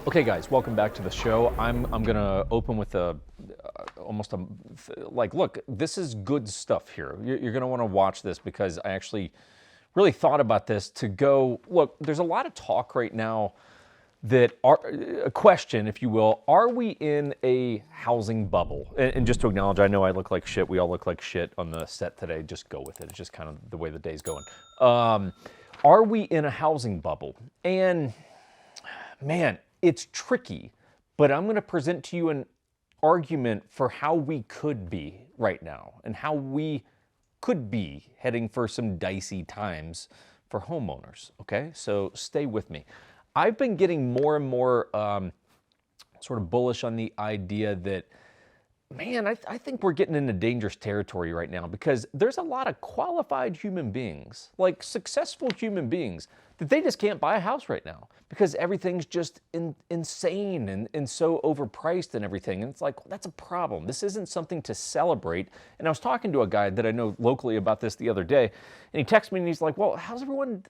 Okay, guys, welcome back to the show. I'm gonna open with like, look, this is good stuff here. You're gonna want to watch this because I actually really thought about this to go. Look, there's a lot of talk right now that are a question, if you will, are we in a housing bubble? And just to acknowledge, I know I look like shit. We all look like shit on the set today. Just go with it. It's just kind of the way the day's going. Are we in a housing bubble? And man, it's tricky, but I'm going to present to you an argument for how we could be right now and how we could be heading for some dicey times for homeowners. Okay, so stay with me. I've been getting more and more sort of bullish on the idea that, man, I think we're getting into dangerous territory right now because there's a lot of qualified human beings, like successful human beings, that they just can't buy a house right now because everything's just insane and so overpriced and everything. And it's like, well, that's a problem. This isn't something to celebrate. And I was talking to a guy that I know locally about this the other day, and he texted me and he's like, well, how's everyone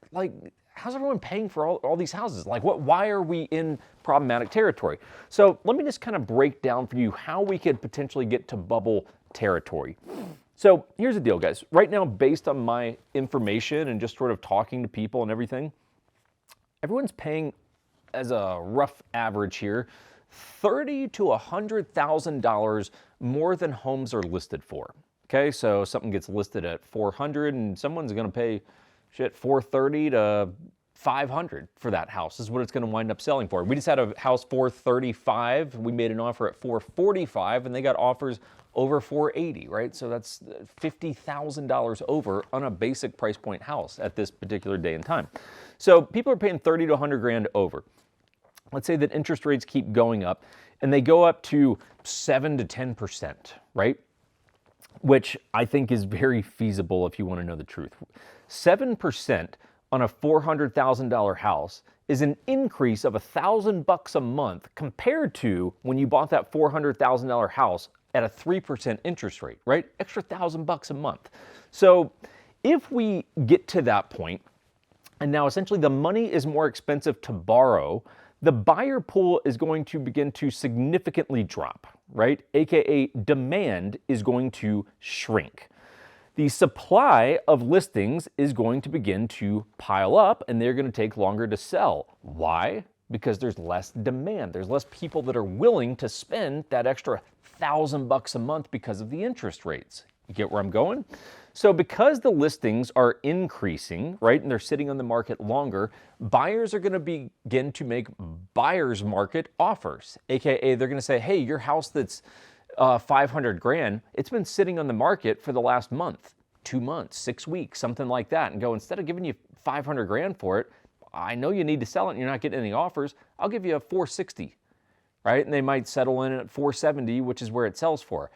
paying for all these houses? Like, why are we in problematic territory? So let me just kind of break down for you how we could potentially get to bubble territory. So here's the deal, guys. Right now, based on my information and just sort of talking to people and everything, everyone's paying, as a rough average here, $30,000 to $100,000 more than homes are listed for. Okay, so something gets listed at $400,000 and someone's going to pay $430,000 to $500,000 for that house is what it's going to wind up selling for. We just had a house $435,000. We made an offer at $445,000 and they got offers over $480,000, right? So that's $50,000 over on a basic price point house at this particular day and time. So people are paying $30,000 to $100,000 over. Let's say that interest rates keep going up and they go up to 7 to 10%, right? Which I think is very feasible if you want to know the truth. 7% on a $400,000 house is an increase of $1,000 a month compared to when you bought that $400,000 house at a 3% interest rate, right? Extra $1,000 a month. So if we get to that point, and now essentially the money is more expensive to borrow, the buyer pool is going to begin to significantly drop, right? AKA demand is going to shrink. The supply of listings is going to begin to pile up and they're going to take longer to sell. Why? Because there's less demand. There's less people that are willing to spend that extra $1,000 a month because of the interest rates. You get where I'm going? So because the listings are increasing, right, and they're sitting on the market longer, buyers are going to begin to make buyer's market offers. AKA they're going to say, hey, your house that's $500,000, it's been sitting on the market for the last month, 2 months, 6 weeks, something like that, and go, instead of giving you $500,000 for it, I know you need to sell it and you're not getting any offers, I'll give you a $460,000, right? And they might settle in at $470,000, which is where it sells for.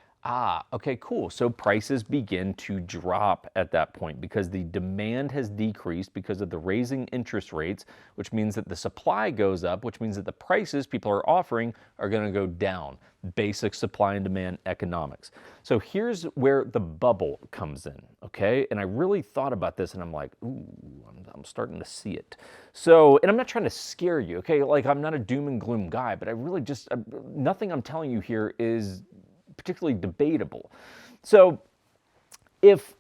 Okay, cool. So prices begin to drop at that point because the demand has decreased because of the raising interest rates, which means that the supply goes up, which means that the prices people are offering are going to go down. Basic supply and demand economics. So here's where the bubble comes in, okay? And I really thought about this and I'm like, ooh, I'm starting to see it. So, and I'm not trying to scare you, okay? Like, I'm not a doom and gloom guy, but I really just, nothing I'm telling you here is particularly debatable. So if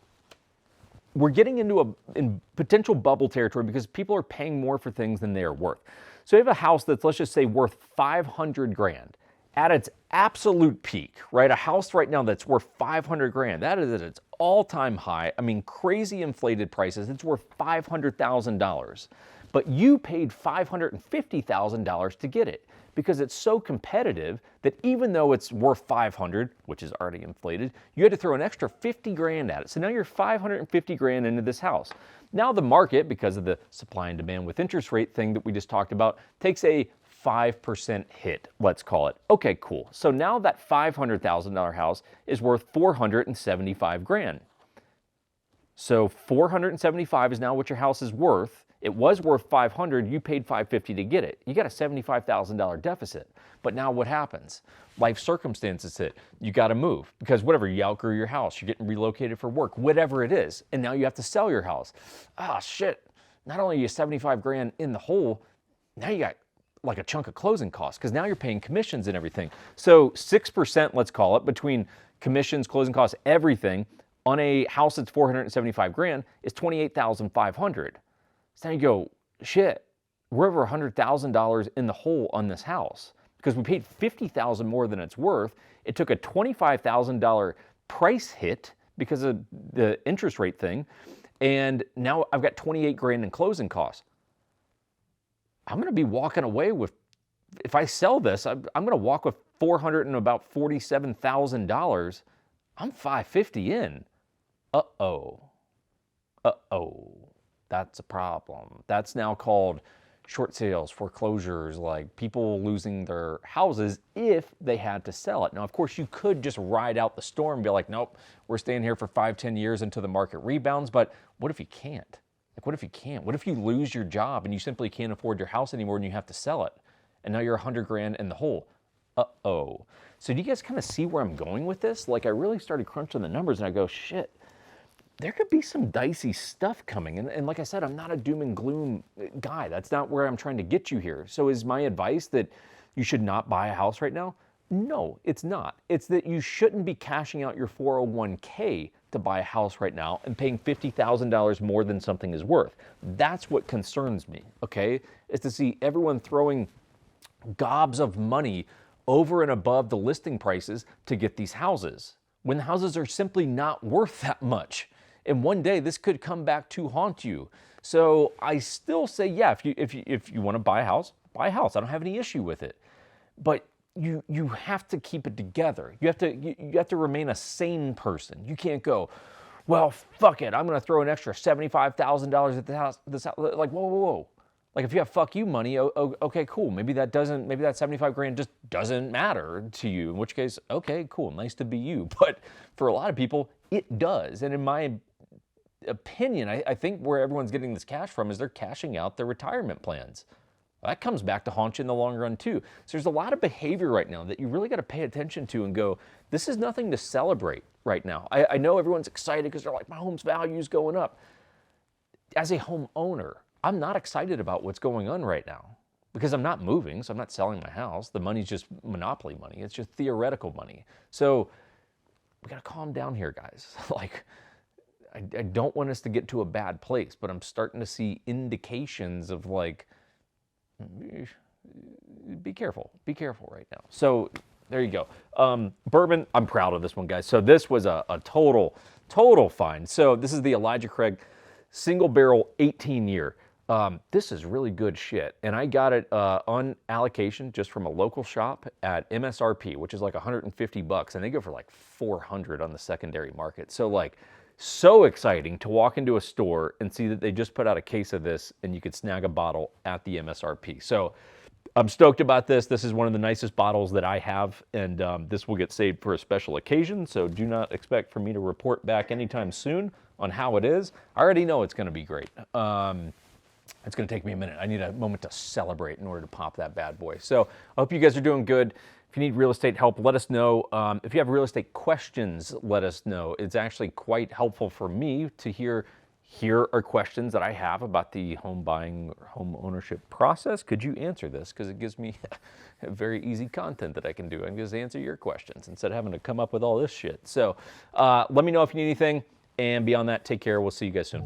we're getting into in potential bubble territory because people are paying more for things than they are worth. So you have a house that's, let's just say, worth $500,000 at its absolute peak, right? A house right now that's worth $500,000, that is at its all-time high. I mean, crazy inflated prices. It's worth $500,000. But you paid $550,000 to get it because it's so competitive that even though it's worth $500,000, which is already inflated, you had to throw an extra $50,000 at it. So now you're $550,000 into this house. Now the market, because of the supply and demand with interest rate thing that we just talked about, takes a 5% hit, let's call it. Okay, cool. So now that $500,000 house is worth $475,000. So $475,000 is now what your house is worth. It was worth $500,000, you paid $550,000 to get it. You got a $75,000 deficit. But now what happens? Life circumstances hit. You got to move because whatever, you outgrew your house, you're getting relocated for work, whatever it is. And now you have to sell your house. Ah, shit. Not only are you $75,000 in the hole, now you got like a chunk of closing costs because now you're paying commissions and everything. So 6%, let's call it, between commissions, closing costs, everything on a house that's 475 grand is 28,500. So now you go, shit, we're over $100,000 in the hole on this house because we paid $50,000 more than it's worth. It took a $25,000 price hit because of the interest rate thing, and now I've got 28 grand in closing costs. I'm going to be walking away with, if I sell this, I'm going to walk with $447,000. I'm $550 in. Uh-oh. Uh-oh. That's a problem. That's now called short sales, foreclosures, like people losing their houses if they had to sell it. Now, of course, you could just ride out the storm and be like, nope, we're staying here for 5-10 years until the market rebounds. But what if you can't? Like, what if you can't? What if you lose your job and you simply can't afford your house anymore and you have to sell it? And now you're 100 grand in the hole. Uh-oh. So do you guys kind of see where I'm going with this? Like, I really started crunching the numbers and I go, shit, there could be some dicey stuff coming. And like I said, I'm not a doom and gloom guy. That's not where I'm trying to get you here. So is my advice that you should not buy a house right now? No, it's not. It's that you shouldn't be cashing out your 401k to buy a house right now and paying $50,000 more than something is worth. That's what concerns me, okay? Is to see everyone throwing gobs of money over and above the listing prices to get these houses when the houses are simply not worth that much. And one day this could come back to haunt you. So I still say, yeah, if you want to buy a house, buy a house. I don't have any issue with it. But you have to keep it together. You have to remain a sane person. You can't go, well, fuck it, I'm going to throw an extra $75,000 at the house. This house. Like, whoa. Like, if you have fuck you money, okay, cool. Maybe that 75 grand just doesn't matter to you, in which case, okay, cool, nice to be you. But for a lot of people, it does. And in my opinion, I think where everyone's getting this cash from is they're cashing out their retirement plans. That comes back to haunt you in the long run too. So there's a lot of behavior right now that you really got to pay attention to and go, this is nothing to celebrate right now. I know everyone's excited because they're like, my home's value is going up. As a homeowner, I'm not excited about what's going on right now because I'm not moving, so I'm not selling my house. The money's just monopoly money. It's just theoretical money. So we got to calm down here, guys. Like, I don't want us to get to a bad place, but I'm starting to see indications of like, be careful right now. So there you go. Bourbon, I'm proud of this one, guys. So this was a total find. So this is the Elijah Craig single barrel 18 year. This is really good shit. And I got it on allocation just from a local shop at MSRP, which is like $150. And they go for like $400 on the secondary market. So like, so exciting to walk into a store and see that they just put out a case of this and you could snag a bottle at the MSRP. So I'm stoked about this. This is one of the nicest bottles that I have, and this will get saved for a special occasion. So do not expect for me to report back anytime soon on how it is. I already know it's going to be great. It's going to take me a minute. I need a moment to celebrate in order to pop that bad boy. So I hope you guys are doing good. If you need real estate help, let us know. If you have real estate questions, let us know. It's actually quite helpful for me to hear, here are questions that I have about the home buying or home ownership process. Could you answer this? Because it gives me very easy content that I can do. I can just answer your questions instead of having to come up with all this shit. So let me know if you need anything. And beyond that, take care. We'll see you guys soon.